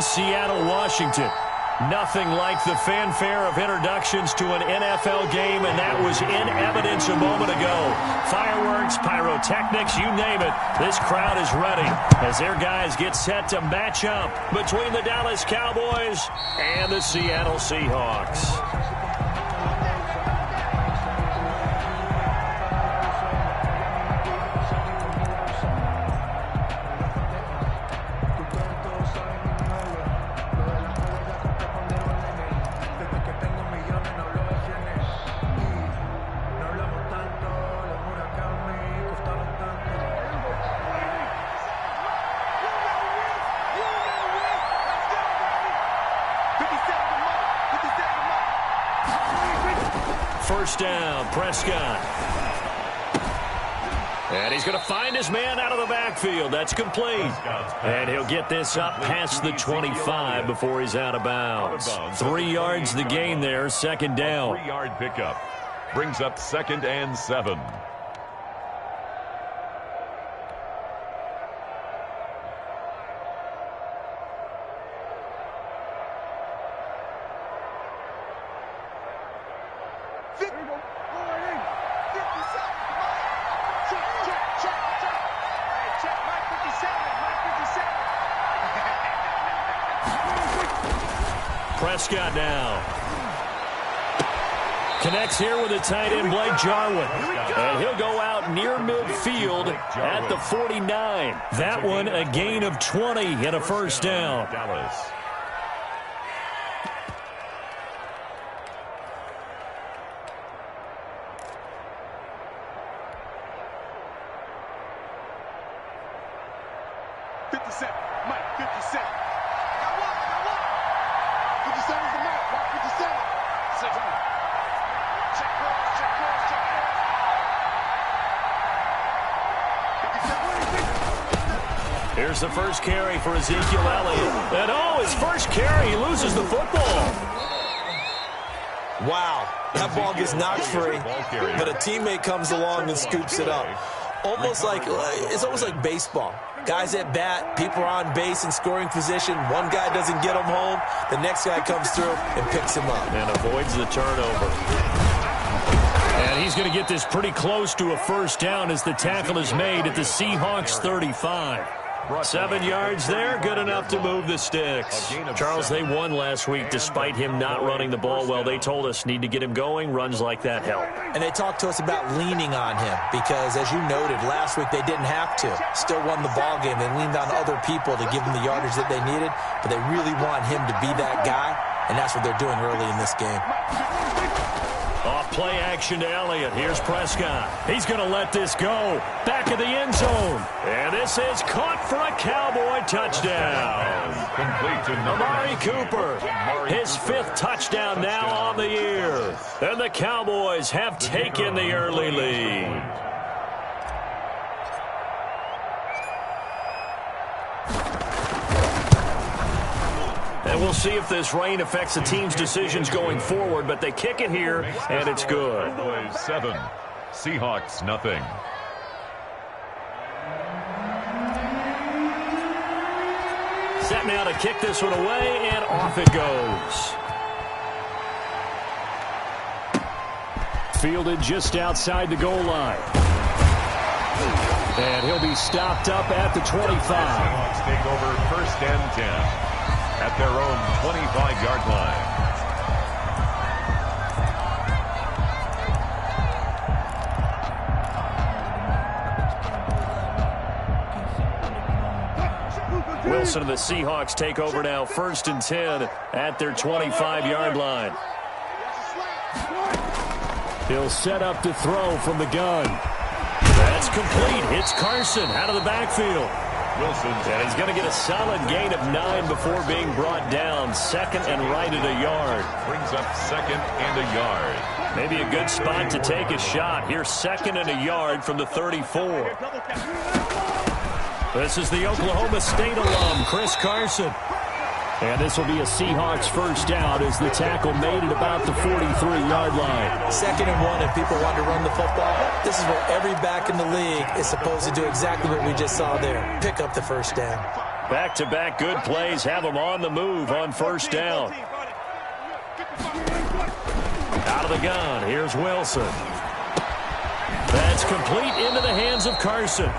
Seattle, Washington. Nothing like the fanfare of introductions to an NFL game, and that was in evidence a moment ago. Fireworks, pyrotechnics, you name it. This crowd is ready as their guys get set to match up between the Dallas Cowboys and the Seattle Seahawks. First down, Prescott. And he's going to find his man out of the backfield. That's complete. And he'll get this up past the 25 before he's out of bounds. 3 yards the gain there, second down. 3-yard pickup. Brings up 2nd and 7. Prescott now. Connects here with the tight end, Blake Jarwin. And he'll go out near midfield at the 49. That one a gain of 20 and a first down. Dallas. Here's the first carry for Ezekiel Elliott. And oh, his first carry, he loses the football. Wow, that ball gets knocked free, but a teammate comes along and scoops it up. It's almost like baseball. Guys at bat, people are on base in scoring position. One guy doesn't get him home. The next guy comes through and picks him up. And avoids the turnover. And he's going to get this pretty close to a first down as the tackle is made at the Seahawks 35. 7 yards there, good enough to move the sticks. Charles, they won last week despite him not running the ball well. They told us need to get him going. Runs like that help. And they talked to us about leaning on him because, as you noted, last week they didn't have to. Still won the ball game. They leaned on other people to give them the yardage that they needed, but they really want him to be that guy, and that's what they're doing early in this game. Off play action to Elliott. Here's Prescott. He's going to let this go. Back of the end zone. And this is caught for a Cowboy touchdown. Complete to Amari Cooper. His 5th touchdown now on the year. And the Cowboys have taken the early lead. And we'll see if this rain affects the team's decisions going forward, but they kick it here, and it's good. Cowboys 7, Seahawks nothing. Set now to kick this one away, and off it goes. Fielded just outside the goal line. And he'll be stopped up at the 25. Seahawks take over 1st and 10. At their own 25-yard line. Wilson and the Seahawks take over now 1st and 10 at their 25-yard line. He'll set up to throw from the gun. That's complete. Hits Carson out of the backfield. Wilson. And he's going to get a solid gain of 9 before being brought down. 2nd and right at a yard. Brings up 2nd and a yard. Maybe a good spot to take a shot. Here's 2nd and a yard from the 34. This is the Oklahoma State alum, Chris Carson. And this will be a Seahawks first down as the tackle made at about the 43-yard line. 2nd and 1, if people want to run the football, this is where every back in the league is supposed to do exactly what we just saw there. Pick up the first down. Back-to-back good plays have them on the move on first down. Out of the gun, here's Wilson. That's complete into the hands of Carson.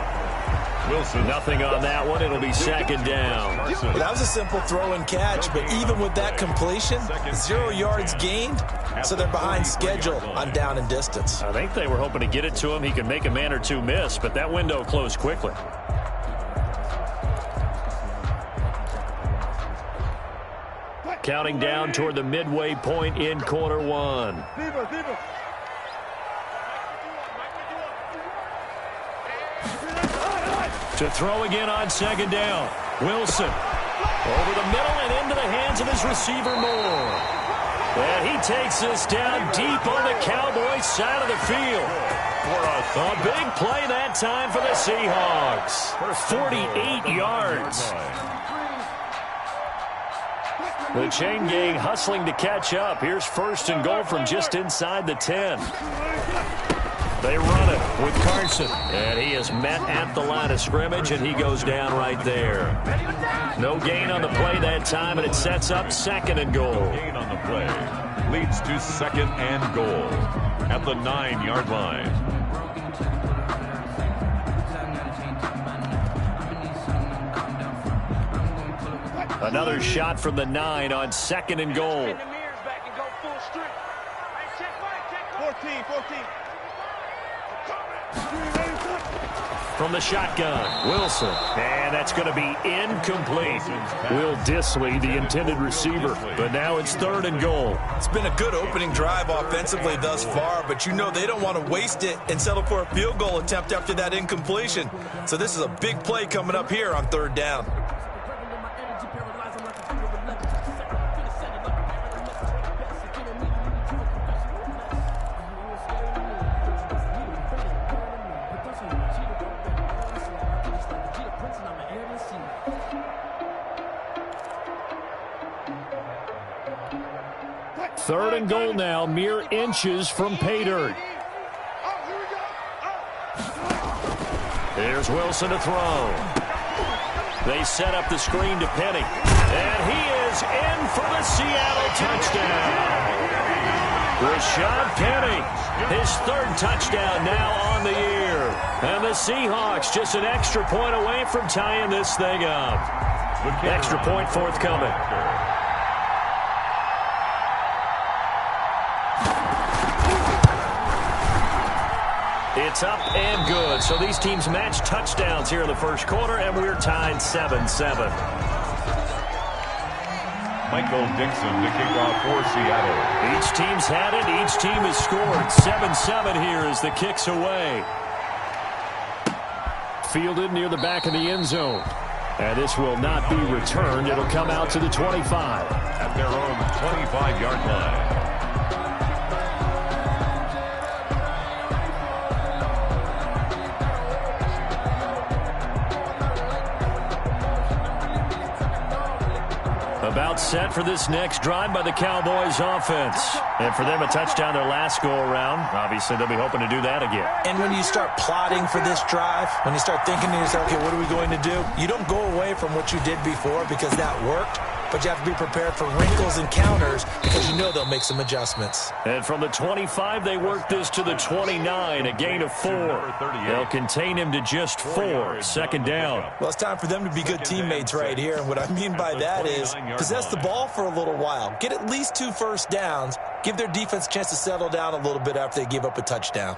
Wilson, nothing on that one. It'll be second down. Well, that was a simple throw and catch, but even with that completion, 0 yards gained, so they're behind schedule on down and distance. I think they were hoping to get it to him. He could make a man or two miss, but that window closed quickly. Counting down toward the midway point in quarter one. To throw again on second down. Wilson over the middle and into the hands of his receiver Moore. And he takes this down deep on the Cowboys side of the field. A big play that time for the Seahawks. 48 yards. The chain gang hustling to catch up. Here's first and goal from just inside the 10. They run it with Carson. And he is met at the line of scrimmage, and he goes down right there. No gain on the play that time, and it sets up second and goal. No gain on the play. Leads to second and goal at the 9-yard line. Another shot from the 9 on second and goal. 14. From the shotgun, Wilson. And that's going to be incomplete. Will Dissly, the intended receiver. But now it's third and goal. It's been a good opening drive offensively thus far, but you know they don't want to waste it and settle for a field goal attempt after that incompletion. So this is a big play coming up here on third down. Third and goal now, mere inches from pay dirt. Here's Wilson to throw. They set up the screen to Penny. And he is in for the Seattle touchdown. Rashad Penny, his third touchdown now on the year. And the Seahawks just an extra point away from tying this thing up. Extra point forthcoming. It's up and good. So these teams match touchdowns here in the first quarter, and we're tied 7-7. Michael Dixon to kick off for Seattle. Each team's had it. Each team has scored. 7-7 here as the kick's away. Fielded near the back of the end zone. And this will not be returned. It'll come out to the 25. At their own 25-yard line. About set for this next drive by the Cowboys offense. And for them, a touchdown their last go-around. Obviously, they'll be hoping to do that again. And when you start plotting for this drive, when you start thinking to yourself, okay, what are we going to do? You don't go away from what you did before because that worked. But you have to be prepared for wrinkles and counters because you know they'll make some adjustments. And from the 25, they work this to the 29, a gain of 4. They'll contain him to just 4, second down. Well, it's time for them to be good teammates right here. And what I mean by that is possess the ball for a little while. Get at least 2 first downs. Give their defense a chance to settle down a little bit after they give up a touchdown.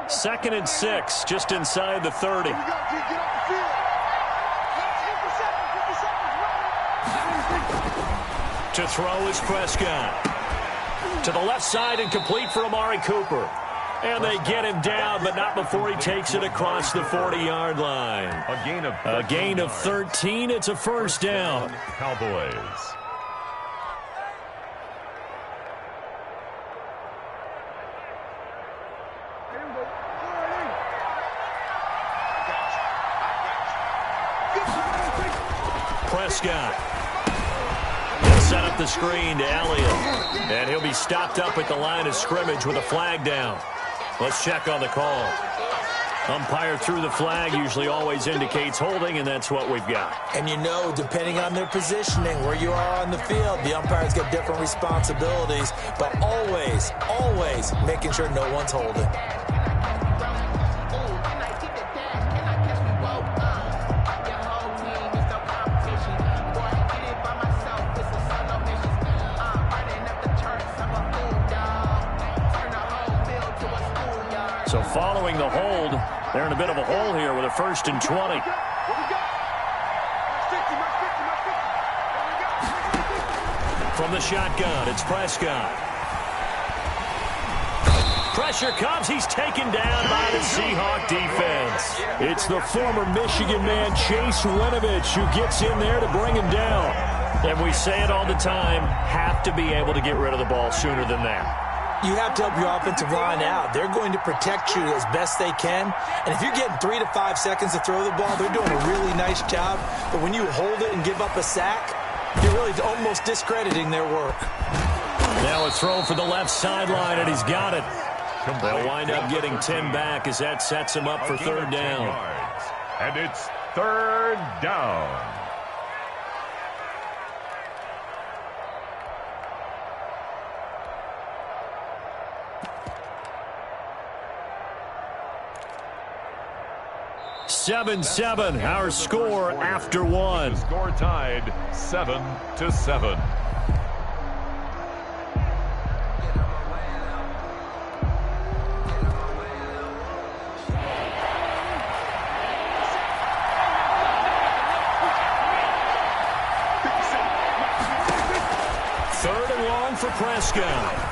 2nd and 6, just inside the 30. To throw is Prescott. To the left side and complete for Amari Cooper. And they get him down, but not before he takes it across the 40-yard line. A gain of 13. It's a first down. Cowboys. Prescott. He'll set up the screen to Elliott. And he'll be stopped up at the line of scrimmage with a flag down. Let's check on the call. Umpire threw the flag, usually always indicates holding, and that's what we've got. And you know, depending on their positioning, where you are on the field, the umpire's got different responsibilities, but always, always making sure no one's holding. So following the hold, they're in a bit of a hole here with a 1st and 20. From the shotgun, it's Prescott. Pressure comes. He's taken down by the Seahawk defense. It's the former Michigan man, Chase Winovich, who gets in there to bring him down. And we say it all the time, have to be able to get rid of the ball sooner than that. You have to help your offensive line out. They're going to protect you as best they can. And if you're getting 3 to 5 seconds to throw the ball, they're doing a really nice job. But when you hold it and give up a sack, you're really almost discrediting their work. Now a throw for the left sideline, and he's got it. They'll wind up getting 10 back as that sets him up for 3rd down. And it's 3rd down. Seven, our score after one. The score tied 7-7. Third and long for Prescott.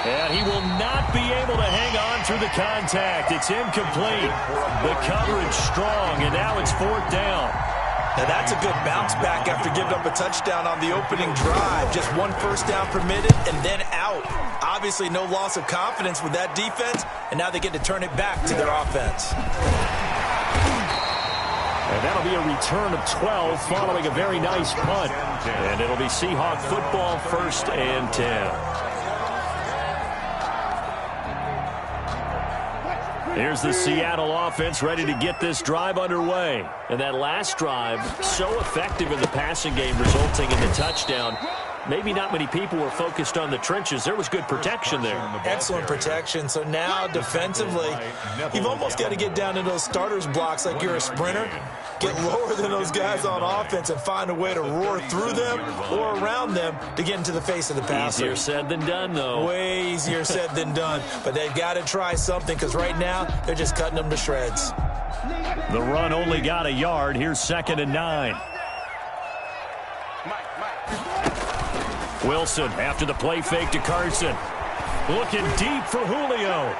And he will not be able to hang on through the contact. It's incomplete. The coverage strong, and now it's 4th down. Now that's a good bounce back after giving up a touchdown on the opening drive. Just 1 first down permitted and then out. Obviously no loss of confidence with that defense, and now they get to turn it back to their offense. And that'll be a return of 12 following a very nice punt. And it'll be Seahawk football, 1st and 10. Here's the Seattle offense ready to get this drive underway. And that last drive, so effective in the passing game, resulting in the touchdown. Maybe not many people were focused on the trenches. There was good protection there. Excellent protection. So now defensively, you've almost got to get down to those starters blocks like you're a sprinter. Get lower than those guys on offense and find a way to roar through them or around them to get into the face of the passer. Easier said than done, though. Way easier said than done. But they've got to try something because right now they're just cutting them to shreds. The run only got a yard. Here's 2nd and 9. Wilson after the play fake to Carson. Looking deep for Julio.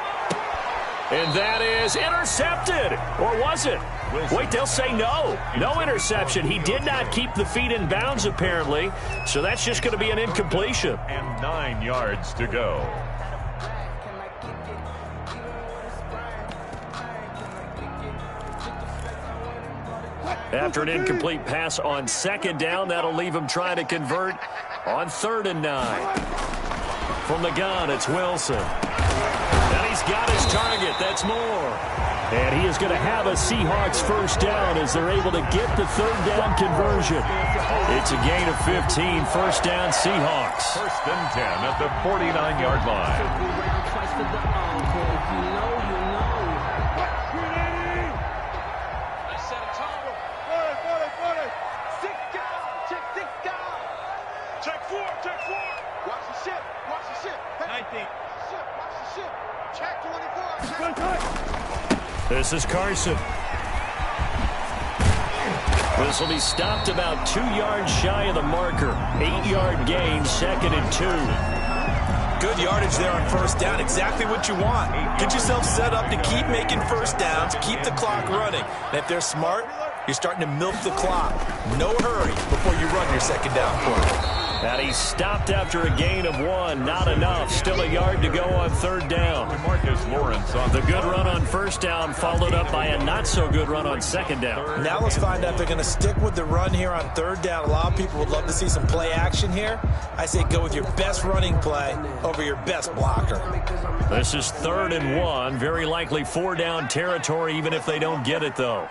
And that is intercepted. Or was it? Wait, they'll say no. No interception. He did not keep the feet in bounds, apparently. So that's just going to be an incompletion. And 9 yards to go. After an incomplete pass on 2nd down, that'll leave him trying to convert on 3rd and 9. From the gun, it's Wilson. And he's got his target. That's Moore. And he is going to have a Seahawks 1st down as they're able to get the 3rd down conversion. It's a gain of 15. 1st down, Seahawks. 1st and 10 at the 49-yard line. This is Carson. This will be stopped about 2 yards shy of the marker. 8-yard gain, 2nd and 2. Good yardage there on 1st down. Exactly what you want. Get yourself set up to keep making 1st downs, keep the clock running. And if they're smart, you're starting to milk the clock. No hurry before you run your 2nd down play. And he's stopped after a gain of 1. Not enough. Still a yard to go on 3rd down. The good run on 1st down followed up by a not-so-good run on 2nd down. Now let's find out if they're going to stick with the run here on 3rd down. A lot of people would love to see some play action here. I say go with your best running play over your best blocker. This is 3rd and 1. Very likely 4-down territory, even if they don't get it, though.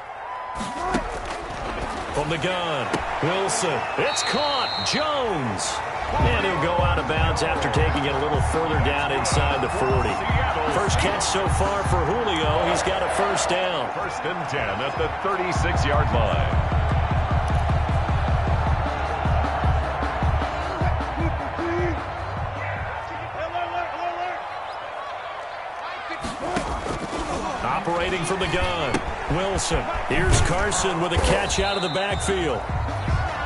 From the gun, Wilson. It's caught. Jones. And he'll go out of bounds after taking it a little further down inside the 40. First catch so far for Julio. He's got a 1st down. 1st and 10 at the 36-yard line. Operating from the gun, Wilson. Here's Carson with a catch out of the backfield.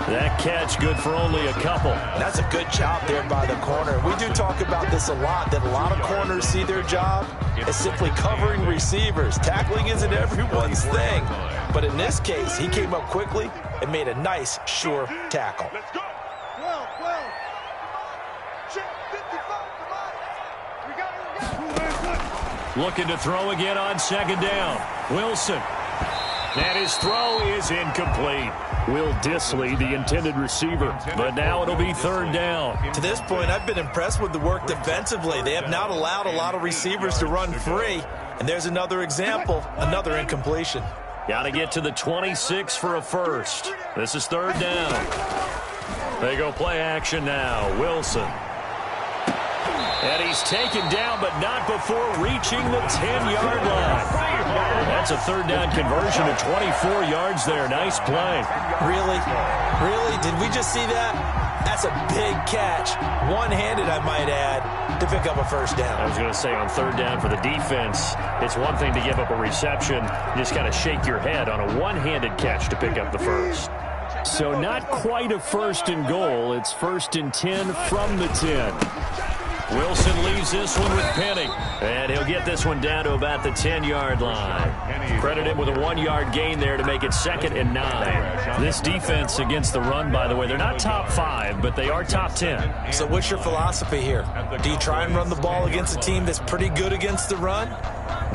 That catch good for only a couple. That's a good job there by the corner. We do talk about this a lot, that a lot of corners see their job as simply covering receivers. Tackling isn't everyone's thing. But in this case, he came up quickly and made a nice, sure tackle. Let's go. Well. Check 55. We got it. Looking to throw again on 2nd down. Wilson. And his throw is incomplete. Will Dissly, the intended receiver. But now it'll be 3rd down. To this point, I've been impressed with the work defensively. They have not allowed a lot of receivers to run free. And there's another example, another incompletion. Got to get to the 26 for a 1st. This is 3rd down. They go play action now. Wilson. And he's taken down, but not before reaching the 10-yard line. That's a 3rd down conversion of 24 yards there. Nice play. Really? Did we just see that? That's a big catch. One-handed, I might add, to pick up a 1st down. I was going to say on 3rd down for the defense, it's one thing to give up a reception. You just kind of shake your head on a one-handed catch to pick up the 1st. So not quite a 1st and goal. It's 1st and 10 from the 10. Wilson leaves this one with Penny. And he'll get this one down to about the 10-yard line. Credit him with a 1-yard gain there to make it 2nd and 9. This defense against the run, by the way, they're not top 5, but they are top 10. So what's your philosophy here? Do you try and run the ball against a team that's pretty good against the run?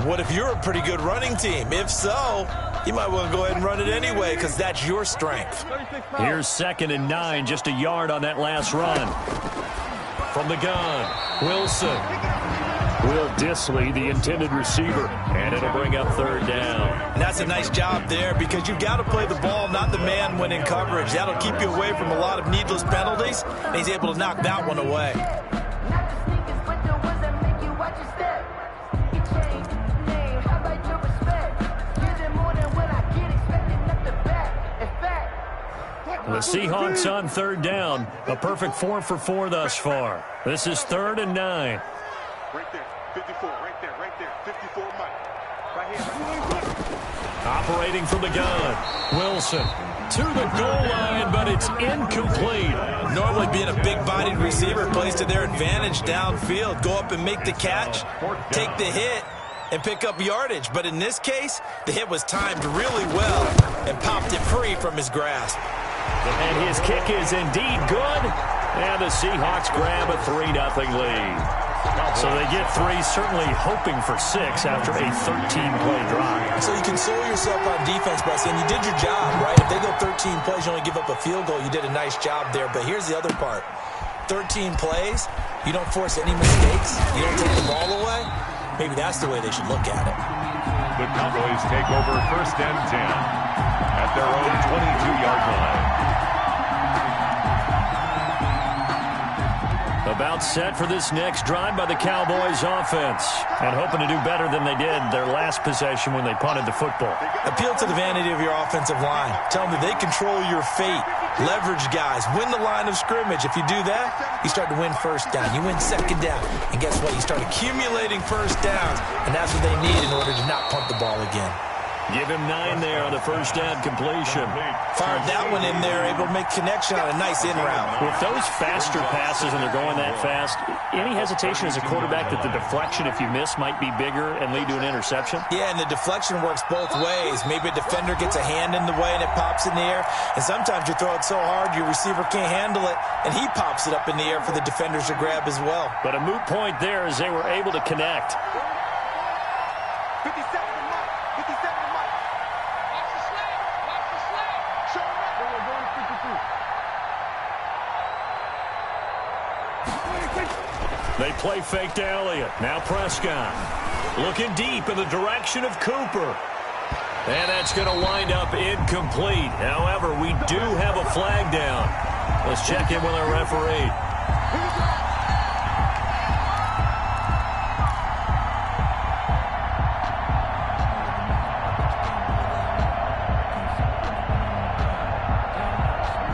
What if you're a pretty good running team? If so, you might want to go ahead and run it anyway because that's your strength. Here's 2nd and 9, just a yard on that last run. From the gun, Wilson. Will Dissly, the intended receiver, and it'll bring up 3rd down. And that's a nice job there because you've got to play the ball, not the man when in coverage. That'll keep you away from a lot of needless penalties, and he's able to knock that one away. The Seahawks on 3rd down. A perfect 4 for 4 thus far. This is 3rd and 9. Right there. 54. Right there. 54, Mike. Right here. Operating from the gun. Wilson to the goal line, but it's incomplete. Normally being a big-bodied receiver plays to their advantage downfield. Go up and make the catch, take the hit, and pick up yardage. But in this case, the hit was timed really well and popped it free from his grasp. And his kick is indeed good. And the Seahawks grab a 3-0 lead. So they get 3, certainly hoping for 6 after a 13-play drive. So you console yourself on defense by saying you did your job, right? If they go 13 plays, you only give up a field goal. You did a nice job there. But here's the other part. 13 plays, you don't force any mistakes. You don't take the ball away. Maybe that's the way they should look at it. The Cowboys take over 1st and 10 at their own 22-yard line. About set for this next drive by the Cowboys offense. And hoping to do better than they did their last possession when they punted the football. Appeal to the vanity of your offensive line. Tell them that they control your fate. Leverage guys. Win the line of scrimmage. If you do that, you start to win 1st down. You win 2nd down. And guess what? You start accumulating 1st downs. And that's what they need in order to not punt the ball again. Give him 9 there on the first down completion. Fired that one in there, able to make connection on a nice in route. With those faster passes and they're going that fast, any hesitation as a quarterback that the deflection, if you miss, might be bigger and lead to an interception? Yeah, and the deflection works both ways. Maybe a defender gets a hand in the way and it pops in the air. And sometimes you throw it so hard your receiver can't handle it, and he pops it up in the air for the defenders to grab as well. But a moot point there as they were able to connect. 57 to Mike. 57 to Mike. Watch the slide. Watch the slide. Show him up. We're going to 52. They play fake to Elliott. Now Prescott. Looking deep in the direction of Cooper. And that's going to wind up incomplete. However, we do have a flag down. Let's check in with our referee.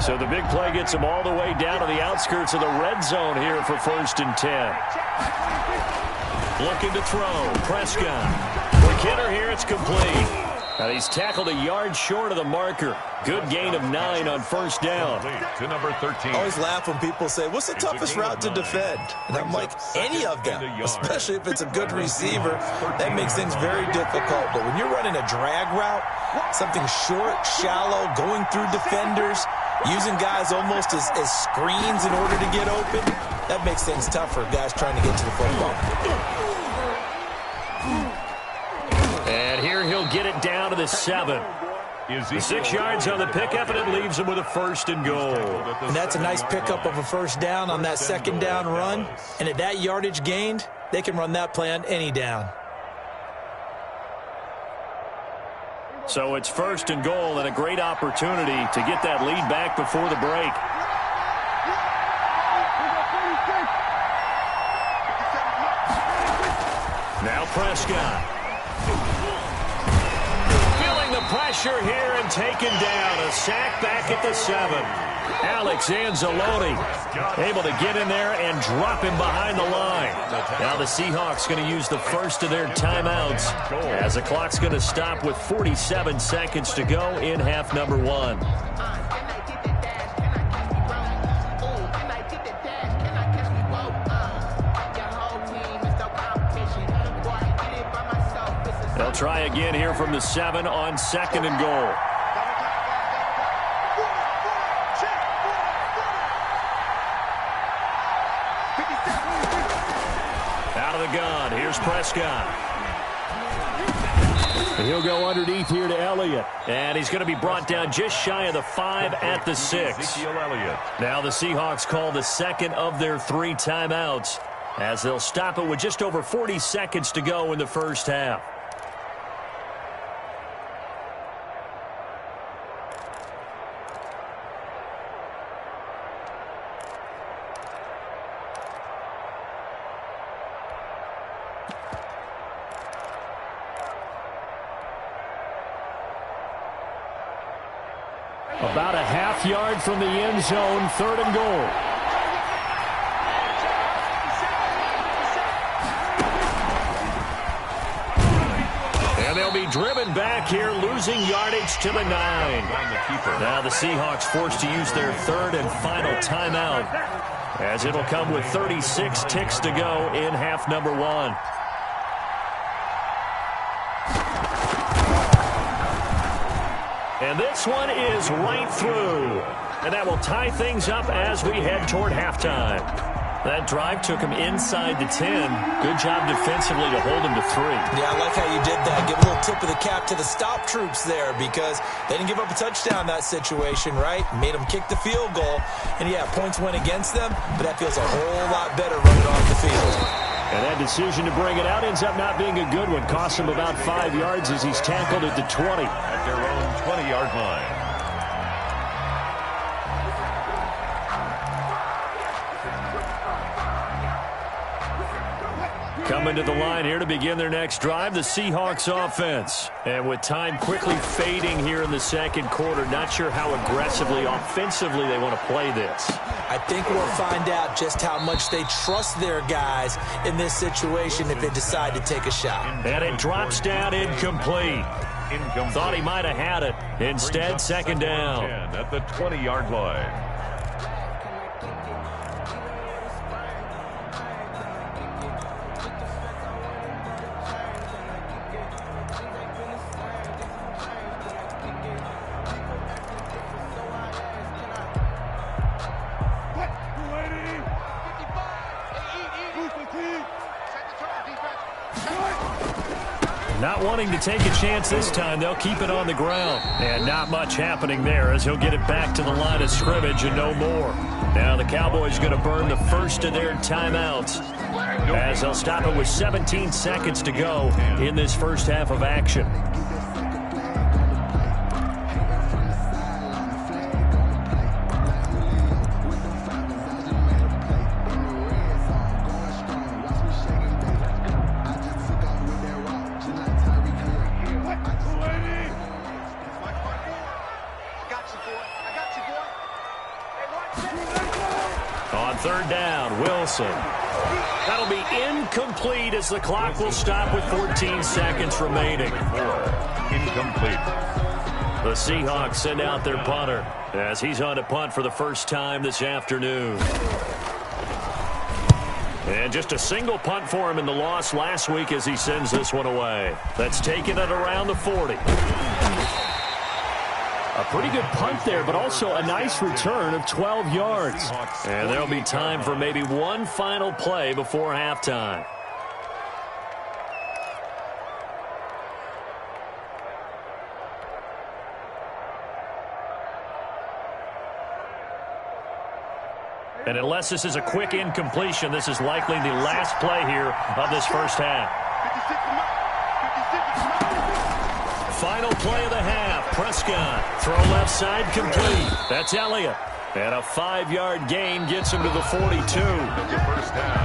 So the big play gets them all the way down to the outskirts of the red zone here for 1st and 10. Looking to throw. Prescott. Quick hitter here. It's complete. Now he's tackled a yard short of the marker. Good gain of 9 on 1st down. To number 13. I always laugh when people say, what's the toughest route to defend? And I'm like, any of them, especially if it's a good receiver. That makes things very difficult. But when you're running a drag route, something short, shallow, going through defenders, using guys almost as screens in order to get open, that makes things tougher, guys trying to get to the football. And here he'll get it down to the 7. The 6 yards on the pickup, and it leaves him with a 1st and goal. And that's a nice pickup of a 1st down on that 2nd down run. And at that yardage gained, they can run that play on any down. So it's 1st and goal and a great opportunity to get that lead back before the break. Now Prescott. Feeling the pressure here and taken down. A sack back at the 7. Alex Anzalone able to get in there and drop him behind the line. Now the Seahawks going to use the first of their timeouts as the clock's going to stop with 47 seconds to go in half number 1. They'll try again here from the 7 on 2nd and goal. Out of the gun, here's Prescott. And he'll go underneath here to Elliott. And he's going to be brought down just shy of the 5 at the 6. Now the Seahawks call the 2nd of their 3 timeouts as they'll stop it with just over 40 seconds to go in the first half. About a half yard from the end zone, 3rd and goal. And they'll be driven back here, losing yardage to the 9. Now the Seahawks forced to use their 3rd and final timeout, as it'll come with 36 ticks to go in half number 1. And this one is right through. And that will tie things up as we head toward halftime. That drive took him inside the 10. Good job defensively to hold him to 3. Yeah, I like how you did that. Give a little tip of the cap to the stop troops there because they didn't give up a touchdown in that situation, right? Made them kick the field goal. And, yeah, points went against them, but that feels a whole lot better running off the field. And that decision to bring it out ends up not being a good one. Cost him about 5 yards as he's tackled at the 20. At their own 20-yard line. Coming to the line here to begin their next drive, the Seahawks offense. And with time quickly fading here in the 2nd quarter, not sure how aggressively, offensively they want to play this. I think we'll find out just how much they trust their guys in this situation if they decide to take a shot. And it drops down incomplete. Incomplete. Thought he might have had it. Instead, second down. At the 20-yard line. Not wanting to take a chance this time, they'll keep it on the ground. And not much happening there as he'll get it back to the line of scrimmage and no more. Now the Cowboys going to burn the first of their timeouts as they'll stop it with 17 seconds to go in this first half of action. On third down, Wilson. That'll be incomplete as the clock will stop with 14 seconds remaining. Incomplete. The Seahawks send out their punter as he's on to punt for the first time this afternoon. And just a single punt for him in the loss last week as he sends this one away. That's taken it around the 40. A pretty good punt there, but also a nice return of 12 yards. And there'll be time for maybe one final play before halftime. And unless this is a quick incompletion, this is likely the last play here of this first half. Final play of the half. Prescott, throw left side complete. That's Elliott. And a 5-yard gain gets him to the 42.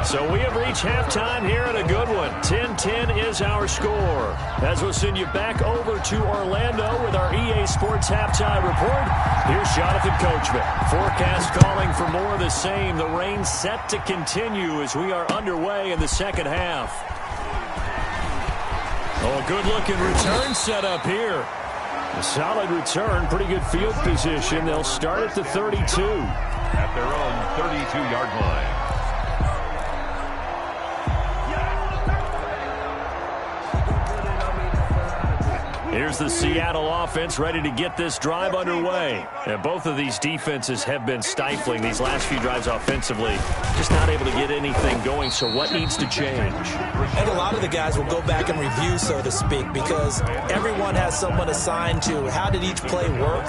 So we have reached halftime here at a good one. 10-10 is our score. As we'll send you back over to Orlando with our EA Sports Halftime Report, here's Jonathan Coachman. Forecast calling for more of the same. The rain set to continue as we are underway in the second half. Oh, good-looking return set up here. A solid return, pretty good field position. They'll start at the 32. At their own 32-yard line. Here's the Seattle offense ready to get this drive underway. And both of these defenses have been stifling these last few drives offensively. Just not able to get anything going, so what needs to change? And a lot of the guys will go back and review, so to speak, because everyone has someone assigned to how did each play work.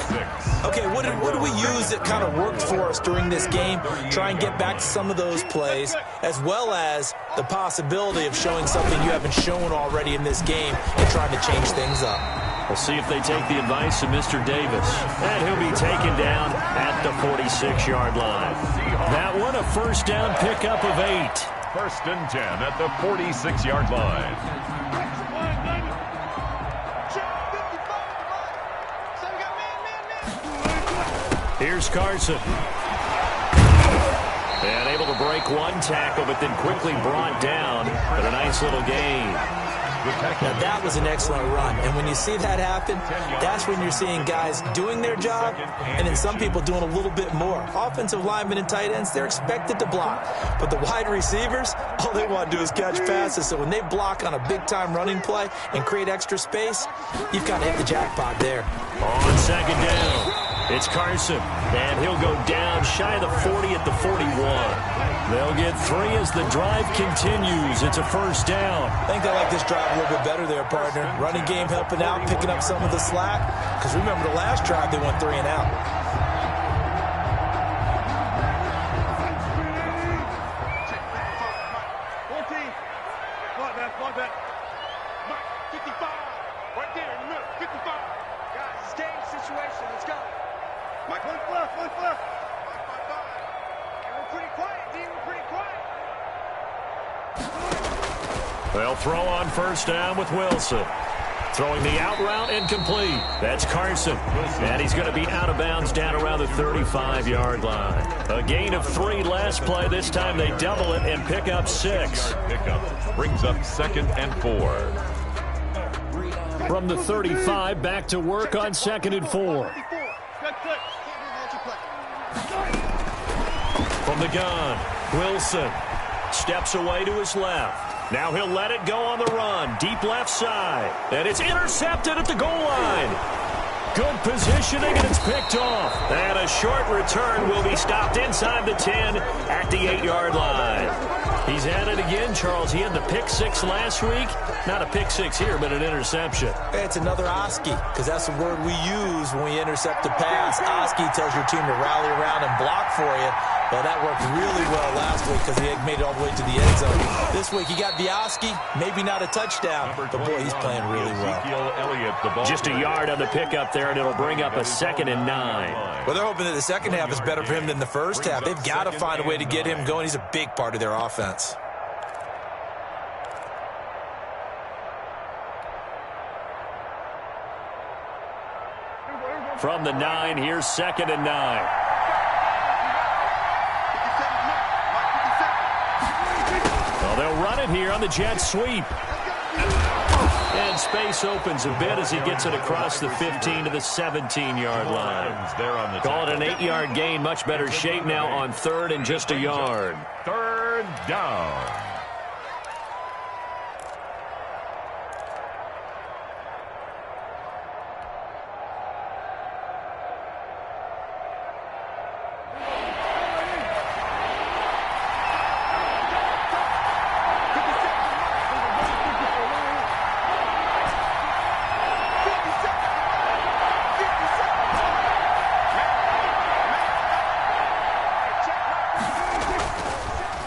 Okay, what did we use that kind of worked for us during this game? Try and get back to some of those plays, as well as the possibility of showing something you haven't shown already in this game and trying to change things up. We'll see if they take the advice of Mr. Davis. And he'll be taken down at the 46-yard line. That one, a first down pickup of 8. First and 10 at the 46-yard line. Here's Carson. And able to break one tackle, but then quickly brought down. But a nice little gain. Now, that was an excellent run. And when you see that happen, that's when you're seeing guys doing their job and then some people doing a little bit more. Offensive linemen and tight ends, they're expected to block. But the wide receivers, all they want to do is catch passes. So when they block on a big-time running play and create extra space, you've got to hit the jackpot there. On second down, it's Carson. And he'll go down shy of the 40 at the 41. They'll get 3 as the drive continues. It's a first down. I think they like this drive a little bit better there, partner. Running game helping out, picking up some of the slack. Because remember the last drive, they went 3 and out. They'll throw on first down with Wilson. Throwing the out route incomplete. That's Carson. And he's going to be out of bounds down around the 35-yard line. A gain of 3 last play. This time they double it and pick up 6. Pickup brings up 2nd and 4. From the 35, back to work on 2nd and 4. From the gun, Wilson steps away to his left. Now he'll let it go on the run, deep left side. And it's intercepted at the goal line. Good positioning, and it's picked off. And a short return will be stopped inside the 10 at the 8-yard line. He's at it again, Charles. He had the pick 6 last week. Not a pick 6 here, but an interception. It's another Oski, because that's the word we use when we intercept a pass. Oski tells your team to rally around and block for you. Well, that worked really well last week because he had made it all the way to the end zone. This week, he got the Oski, maybe not a touchdown, but boy, he's playing really well. Just a yard on the pickup there, and it'll bring up a 2nd and 9. Well, they're hoping that the second half is better for him than the first half. They've got to find a way to get him going. He's a big part of their offense. From the 9, here's 2nd and 9. Well, they'll run it here on the jet sweep. And space opens a bit as he gets it across the 15 to the 17-yard line. Call it an 8-yard gain. Much better shape now on 3rd and just a yard. 3rd down.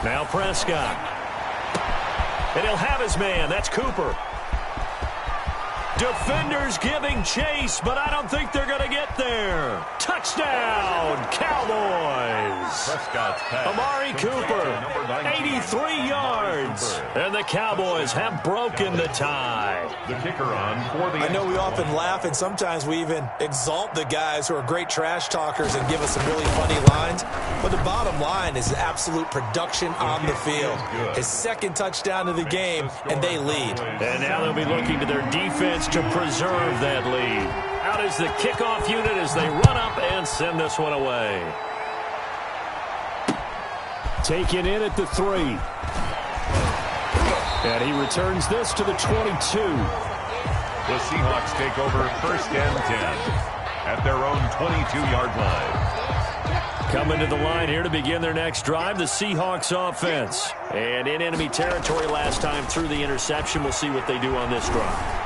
Now Prescott. And he'll have his man. That's Cooper. Defenders giving chase, but I don't think they're going to get there. Touchdown, Cowboys. Amari Cooper, 83 yards. And the Cowboys have broken the tie. The kicker on for the... I know we often laugh, and sometimes we even exalt the guys who are great trash talkers and give us some really funny lines. But the bottom line is absolute production on the field. His 2nd touchdown of the game, and they lead. And now they'll be looking to their defense to preserve that lead. Out is the kickoff unit as they run up and send this one away. Taken in at the 3. And he returns this to the 22. The Seahawks take over 1st and 10 at their own 22-yard line. Coming to the line here to begin their next drive, the Seahawks offense. And in enemy territory last time through the interception. We'll see what they do on this drive.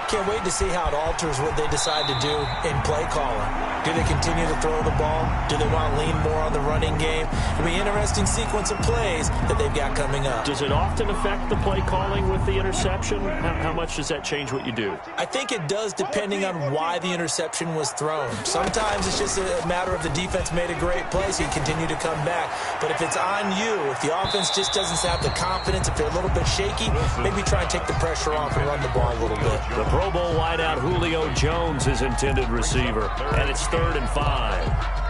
Can't wait to see how it alters what they decide to do in play calling. Do they continue to throw the ball? Do they want to lean more on the running game? It'll be an interesting sequence of plays that they've got coming up. Does it often affect the play calling with the interception? How much does that change what you do? I think it does depending on why the interception was thrown. Sometimes it's just a matter of the defense made a great play, so you continue to come back. But if it's on you, if the offense just doesn't have the confidence, if they're a little bit shaky, maybe try and take the pressure off and run the ball a little bit. The Pro Bowl wideout Julio Jones is intended receiver, and it's 3rd and 5.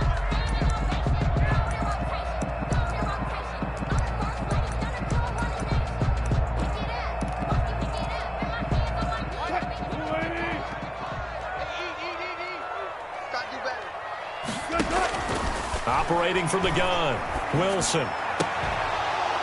Operating from the gun, Wilson.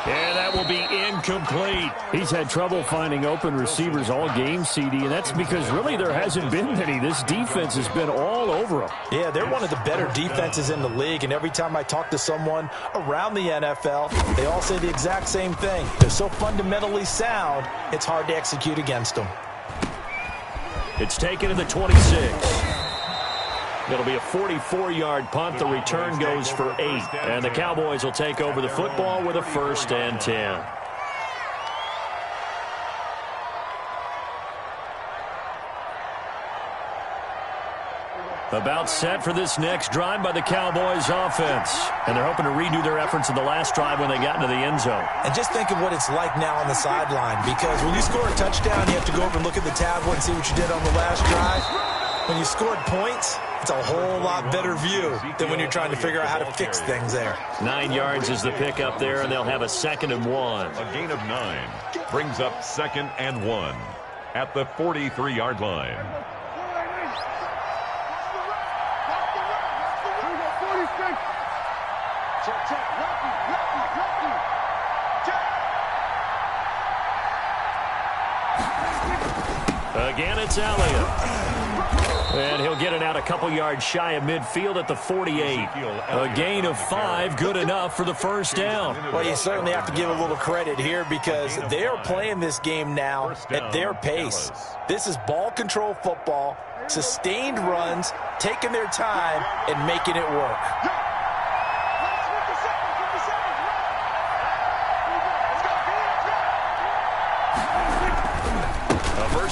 And that will be incomplete. He's had trouble finding open receivers all game, CD, and that's because really there hasn't been many. This defense has been all over them. Yeah, they're one of the better defenses in the league, and every time I talk to someone around the NFL, they all say the exact same thing. They're so fundamentally sound, it's hard to execute against them. It's taken to the 26. It'll be a 44-yard punt. The return goes for 8. And the Cowboys will take over the football with a 1st and 10. About set for this next drive by the Cowboys offense. And they're hoping to redo their efforts in the last drive when they got into the end zone. And just think of what it's like now on the sideline, because when you score a touchdown, you have to go over and look at the tablet and see what you did on the last drive. When you scored points, it's a whole lot better view than when you're trying to figure out how to fix things there. 9 yards is the pickup there, and they'll have a 2nd and 1. A gain of 9 brings up 2nd and 1. at the 43-yard line. Again, it's Elliott. And he'll get it out a couple yards shy of midfield at the 48. A gain of 5, good enough for the first down. Well, you certainly have to give a little credit here because they are playing this game now at their pace. This is ball control football, sustained runs, taking their time, and making it work.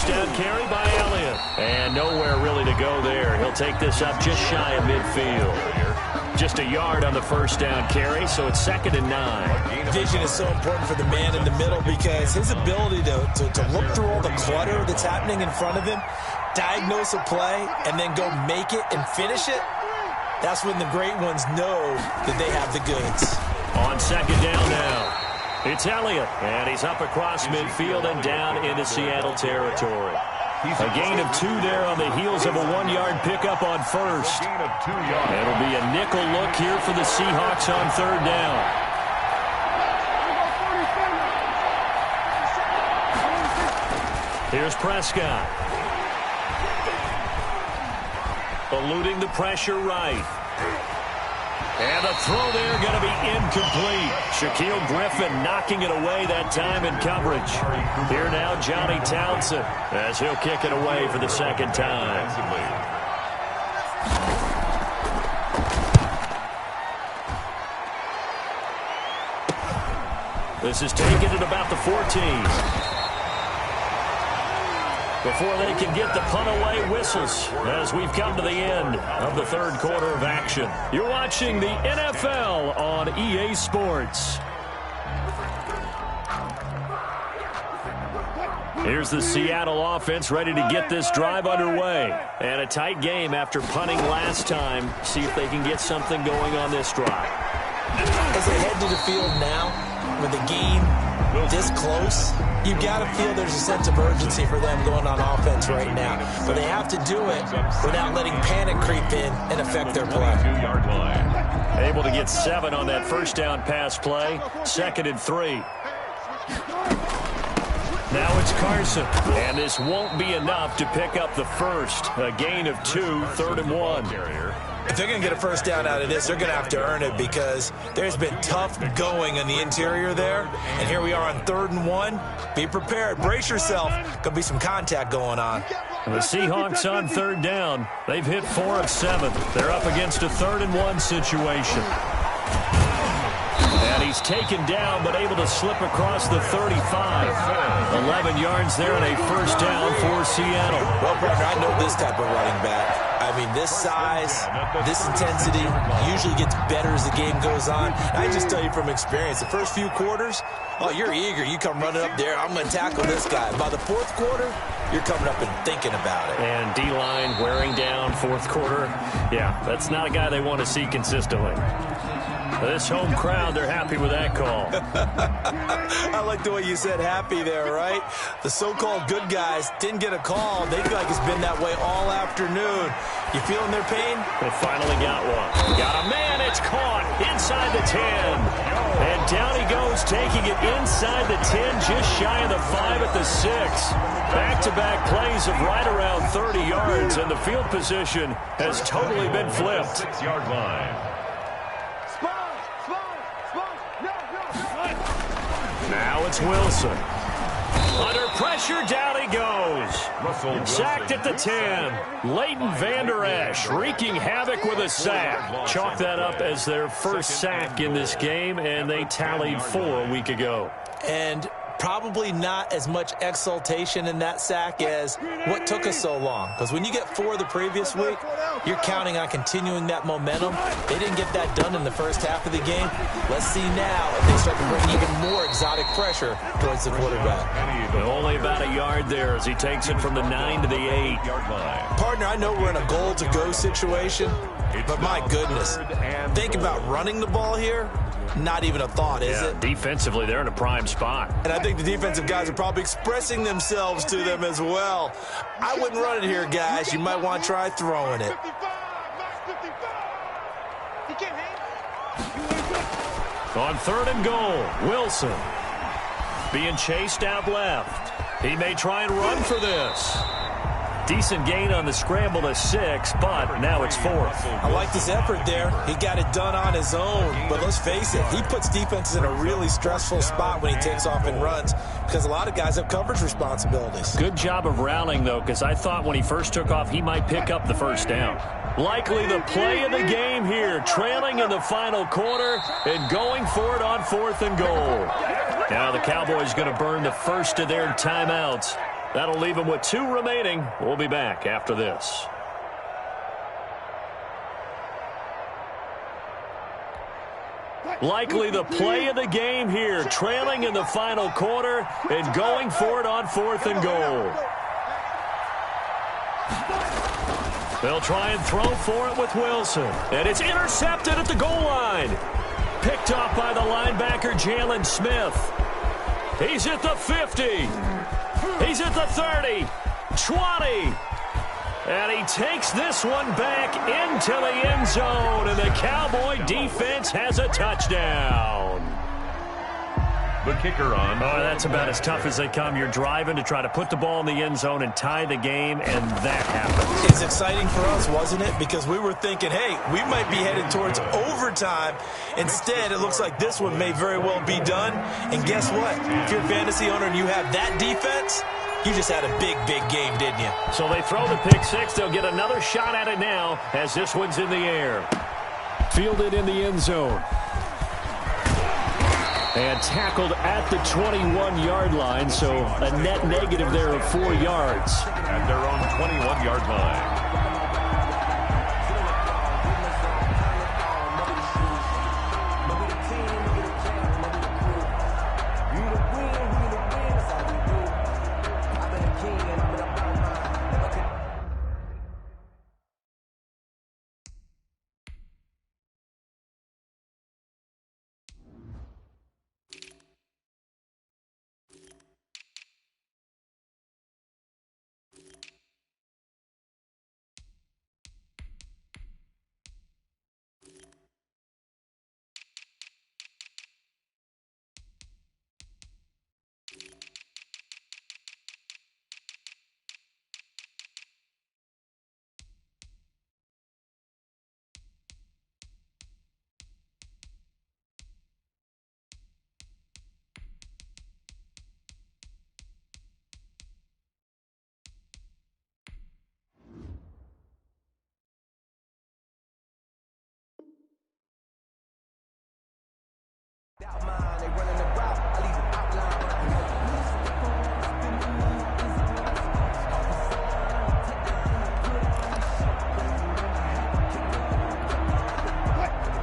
Down carry by Elliott. And nowhere really to go there. He'll take this up just shy of midfield. Just a yard on the first down carry, so it's 2nd and 9. Vision is so important for the man in the middle because his ability to look through all the clutter that's happening in front of him, diagnose a play, and then go make it and finish it, that's when the great ones know that they have the goods. On 2nd down now. It's Elliott, and he's up across midfield and down into Seattle territory. A gain of 2 there on the heels of a 1-yard pickup on first. It'll be a nickel look here for the Seahawks on 3rd down. Here's Prescott. Eluding the pressure right. And the throw there going to be incomplete. Shaquille Griffin knocking it away that time in coverage. Here now, Johnny Townsend, as he'll kick it away for the 2nd time. This is taken at about the 14. Before they can get the punt away, whistles as we've come to the end of the 3rd quarter of action. You're watching the NFL on EA Sports. Here's the Seattle offense ready to get this drive underway. And a tight game after punting last time. See if they can get something going on this drive. As they head to the field now, with the game this close, you got to feel there's a sense of urgency for them going on offense right now. But they have to do it without letting panic creep in and affect their play. Able to get 7 on that first down pass play. 2nd and 3. Now it's Carson. And this won't be enough to pick up the first. A gain of 2, 3rd and 1. If they're going to get a first down out of this, they're going to have to earn it because there's been tough going in the interior there. And here we are on 3rd and 1. Be prepared. Brace yourself. Going to be some contact going on. The Seahawks on 3rd down. They've hit 4 of 7. They're up against a 3rd and 1 situation. And he's taken down but able to slip across the 35. 11 yards there and a first down for Seattle. Well, partner, I know this type of running back. I mean, this size, this intensity usually gets better as the game goes on. And I just tell you from experience, the first few quarters, oh, you're eager. You come running up there, I'm going to tackle this guy. By the 4th quarter, you're coming up and thinking about it. And D-line wearing down 4th quarter. Yeah, that's not a guy they want to see consistently. This home crowd, they're happy with that call. I like the way you said happy there, right? The so-called good guys didn't get a call. They feel like it's been that way all afternoon. You feeling their pain? They finally got one. Got a man. It's caught inside the 10. And down he goes, taking it inside the 10, just shy of the 5 at the 6. Back-to-back plays of right around 30 yards, and the field position has totally been flipped. 6-yard line. Now it's Wilson. Under pressure, down he goes. Sacked at the 10. Leighton Vander Esch wreaking havoc with a sack. Chalk that up as their first sack in this game, and they tallied 4 a week ago. And probably not as much exultation in that sack as what took us so long. Because when you get 4 the previous week, you're counting on continuing that momentum. They didn't get that done in the first half of the game. Let's see now if they start to bring even more exotic pressure towards the quarterback. Only about a yard there as he takes it from the 9 to the 8-yard line. Partner, I know we're in a goal-to-go situation, but my goodness, think about running the ball here. not even a thought, is it? Defensively, they're in a prime spot. And I think the defensive guys are probably expressing themselves to them as well. I wouldn't run it here, guys. You might want to try throwing it. On 3rd and goal, Wilson being chased out left. He may try and run for this. Decent gain on the scramble to 6, but now it's 4th. I like this effort there. He got it done on his own, but let's face it, he puts defenses in a really stressful spot when he takes off and runs because a lot of guys have coverage responsibilities. Good job of rounding, though, because I thought when he first took off, he might pick up the first down. Likely the play of the game here, trailing in the final quarter and going for it on 4th and goal. Now the Cowboys going to burn the first of their timeouts. That'll leave them with 2 remaining. We'll be back after this. Likely the play of the game here, trailing in the final quarter and going for it on 4th and goal. They'll try and throw for it with Wilson. And it's intercepted at the goal line. Picked off by the linebacker, Jalen Smith. He's at the 50. He's at the 30, 20, and he takes this one back into the end zone, and the Cowboy defense has a touchdown. The kicker on. Oh, that's about as tough as they come. You're driving to try to put the ball in the end zone and tie the game, and that happens. It's exciting for us, wasn't it? Because we were thinking, hey, we might be headed towards overtime. Instead, it looks like this one may very well be done. And guess what? If you're a fantasy owner and you have that defense, you just had a big, big game, didn't you? So they throw the pick 6. They'll get another shot at it now as this one's in the air. Fielded in the end zone. And tackled at the 21-yard line, so a net negative there of 4 yards. At their own 21-yard line.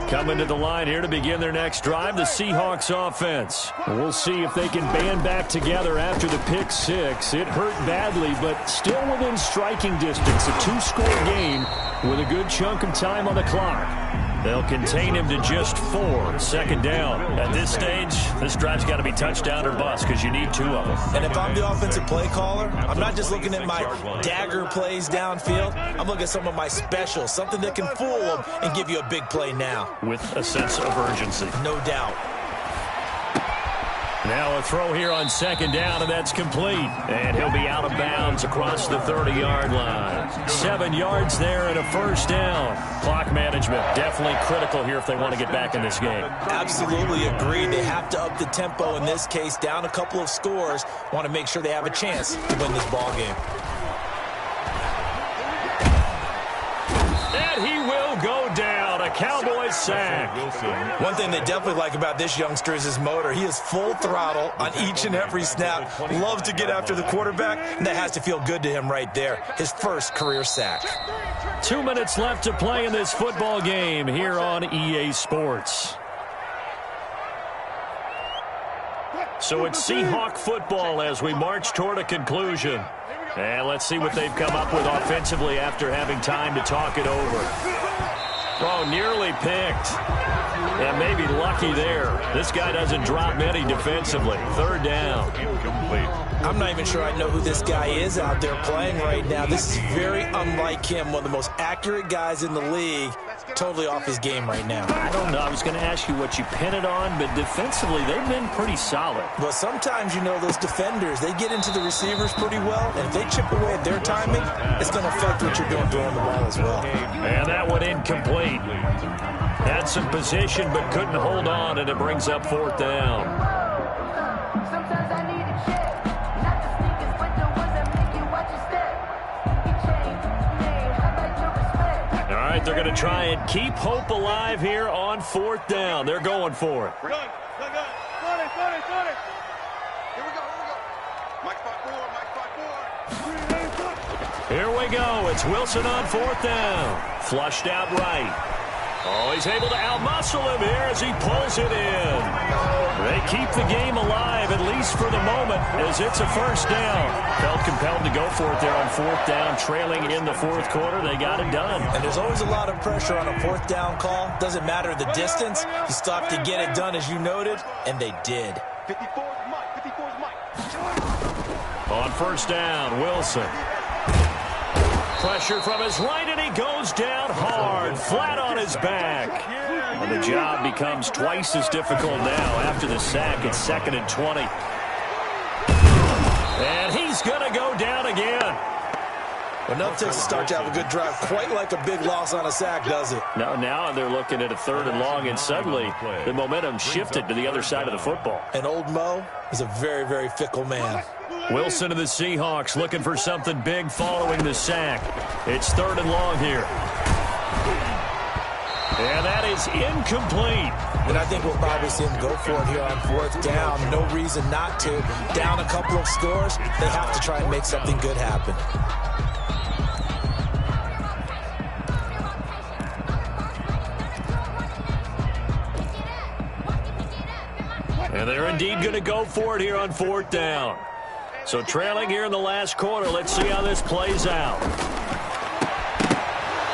Coming to the line here to begin their next drive, the Seahawks offense. We'll see if they can band back together after the pick 6. It hurt badly, but still within striking distance. A 2-score game with a good chunk of time on the clock. They'll contain him to just 4. 2nd down. At this stage, this drive's got to be touchdown or bust because you need 2 of them. And if I'm the offensive play caller, I'm not just looking at my dagger plays downfield. I'm looking at some of my specials, something that can fool them and give you a big play now. With a sense of urgency. No doubt. Now a throw here on 2nd down, and that's complete. And he'll be out of bounds across the 30-yard line. 7 yards there and a 1st down. Clock management definitely critical here if they want to get back in this game. Absolutely agreed. They have to up the tempo in this case, down a couple of scores. Want to make sure they have a chance to win this ball game. And he will go down. A Cowboys sack. One thing they definitely like about this youngster is his motor. He is full throttle on each and every snap. Loves to get after the quarterback, and that has to feel good to him right there. His first career sack. 2 minutes left to play in this football game here on EA Sports. So it's Seahawk football as we march toward a conclusion. And let's see what they've come up with offensively after having time to talk it over. Oh, nearly picked. And maybe lucky there. This guy doesn't drop many defensively. Third down. Incomplete. I'm not even sure I know who this guy is out there playing right now. This is very unlike him, one of the most accurate guys in the league. Totally off his game right now. I don't know. I was going to ask you what you pin it on, but defensively, they've been pretty solid. But sometimes, you know, those defenders, they get into the receivers pretty well, and if they chip away at their timing, it's going to affect what you're doing throwing the ball as well. And that one incomplete. Had some position, but couldn't hold on, and it brings up fourth down. Sometimes I need a check, not the sneakers, but the ones that make you watch your step. You change, hey, I like your respect. All right, they're going to try and keep hope alive here on fourth down. They're going for it. Gun. Got it. Here we go. Mike 5-4. Here we go. It's Wilson on fourth down. Flushed out right. Oh, he's able to outmuscle him here as he pulls it in. They keep the game alive, at least for the moment, as it's a first down. Felt compelled to go for it there on fourth down, trailing in the fourth quarter. They got it done. And there's always a lot of pressure on a fourth down call. Doesn't matter the distance. You still have to get it done, as you noted, and they did. 54 is Mike. On first down, Wilson. Pressure from his right, and he goes down hard, flat on his back. And the job becomes twice as difficult now after the sack. It's 2nd and 20. And he's going to go down again. Enough takes to start to have a good drive. Quite like a big loss on a sack, does it? Now they're looking at a 3rd and long, and suddenly the momentum shifted to the other side of the football. And old Mo is a very, very fickle man. Wilson of the Seahawks looking for something big following the sack. It's 3rd and long here. And that is incomplete. And I think we'll probably see him go for it here on fourth down. No reason not to. Down a couple of scores, they have to try and make something good happen. And they're indeed going to go for it here on fourth down. So trailing here in the last quarter. Let's see how this plays out.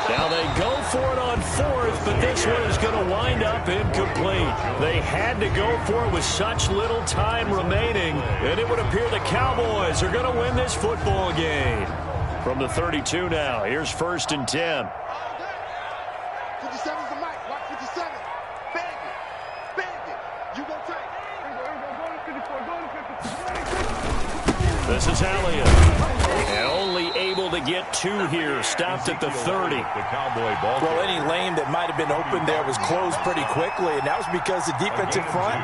Now they go for it on fourth, but this one is going to wind up incomplete. They had to go for it with such little time remaining, and it would appear the Cowboys are going to win this football game. From the 32 now, here's 1st and 10. 57's the Mike. Watch 57. Bang it. You go tight. This is Elliott. And only able to get 2 here. Stopped at the 30. The Cowboy ball. Well, any lane that might have been open there was closed pretty quickly, and that was because the defensive front,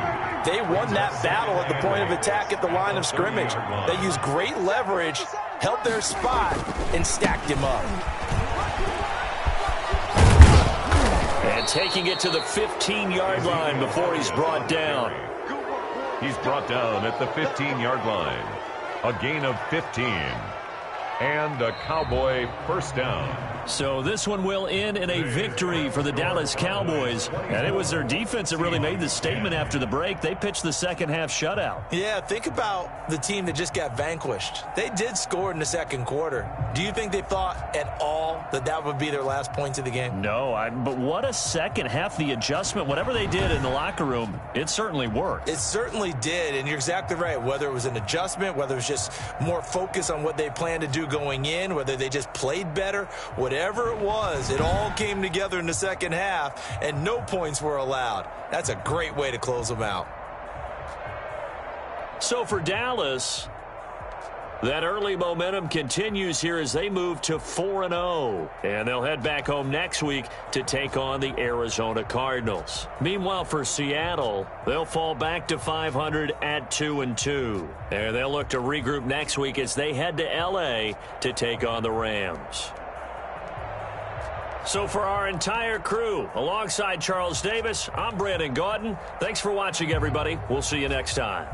they won that battle at the point of attack at the line of scrimmage. They used great leverage, held their spot, and stacked him up. And taking it to the 15-yard line before he's brought down. He's brought down at the 15-yard line. A gain of 15. And a Cowboy first down. So this one will end in a victory for the Dallas Cowboys. And it was their defense that really made the statement after the break. They pitched the second half shutout. Yeah, think about the team that just got vanquished. They did score in the second quarter. Do you think they thought at all that that would be their last points of the game? No, but what a second half. The adjustment, whatever they did in the locker room, it certainly worked. It certainly did, and you're exactly right. Whether it was an adjustment, whether it was just more focus on what they planned to do going in, whether they just played better, whatever it was, it all came together in the second half, and no points were allowed. That's a great way to close them out. So for Dallas, that early momentum continues here as they move to 4-0. And they'll head back home next week to take on the Arizona Cardinals. Meanwhile, for Seattle, they'll fall back to 500 at 2-2. And they'll look to regroup next week as they head to L.A. to take on the Rams. So for our entire crew, alongside Charles Davis, I'm Brandon Gaudin. Thanks for watching, everybody. We'll see you next time.